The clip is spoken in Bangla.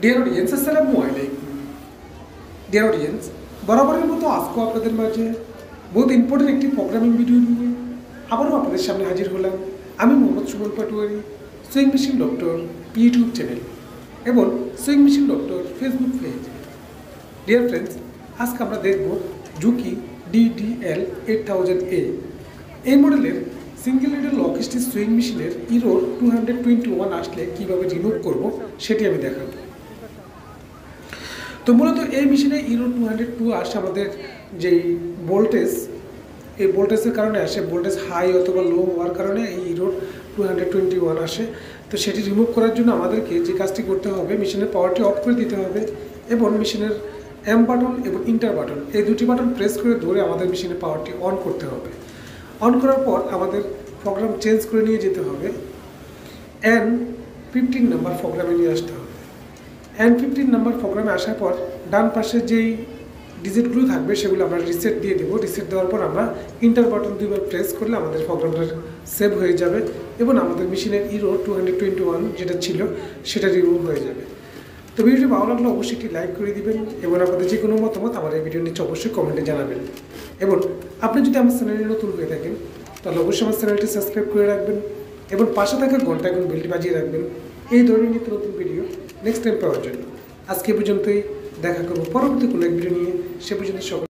ডিয়ার অডিয়েন্স, আসসালামু আলাইকুম। ডিয়ার অডিয়েন্স, বরাবরের মতো আজকেও আপনাদের মাঝে বহুত ইম্পর্টেন্ট একটি প্রোগ্রামিং ভিডিও নিয়ে আবারও আপনাদের সামনে হাজির হলাম। আমি Mohammad Suman Patwari, sewing machine doctor YouTube channel এবং sewing machine doctor Facebook page. Dear friends, আজকে আমরা দেখব জুকি DDL 8000A এই মডেলের single needle lock stitch sewing মেশিনের ইরোর 221 আসলে কীভাবে রিমুভ করব সেটি আমি দেখাবো। তো মূলত এই মেশিনে ইরোর 202 আসে আমাদের যেই ভোল্টেজ, এই ভোল্টেজের কারণে আসে, ভোল্টেজ হাই অথবা লো হওয়ার কারণে এই ইরোর 221 আসে। তো সেটি রিমুভ করার জন্য আমাদেরকে যে কাজটি করতে হবে, মেশিনের পাওয়ারটি অফ করে দিতে হবে এবং মেশিনের এম বাটন এবং ইন্টার বাটন এই দুটি বাটন প্রেস করে ধরে আমাদের মেশিনের পাওয়ারটি অন করতে হবে। অন করার পর আমাদের প্রোগ্রাম চেঞ্জ করে নিয়ে যেতে হবে, N15 নাম্বার প্রোগ্রামে নিয়ে আসতে হবে। N15 নাম্বার প্রোগ্রামে আসার পর ডান পাশে যেই ডিজিটগুলো থাকবে সেগুলো আমরা রিসেট দিয়ে দেবো। রিসেট দেওয়ার পর আমরা ইন্টার বাটন দুইবার প্রেস করলে আমাদের প্রোগ্রামটা সেভ হয়ে যাবে এবং আমাদের মেশিনের ইরোর 221 যেটা ছিল সেটা রিমুভ হয়ে যাবে। তো ভিডিওটি ভালো লাগলে অবশ্যই একটি লাইক করে দিবেন এবং আপনাদের যে কোনো মতামত আমার এই ভিডিও নিচে অবশ্যই কমেন্টে জানাবেন। এবং আপনি যদি আমার চ্যানেলে নতুন হয়ে থাকেন তাহলে অবশ্যই আমার চ্যানেলটি সাবস্ক্রাইব করে রাখবেন এবং পাশে থাকা ঘন্টা এবং বেলটি বাজিয়ে রাখবেন এই ধরনের নিত্য নতুন ভিডিও নেক্সট টাইম পাওয়ার জন্য। আজকে পর্যন্তই, দেখা করবো পরবর্তী কোনো এক ভিডিও নিয়ে। সে পর্যন্ত সকল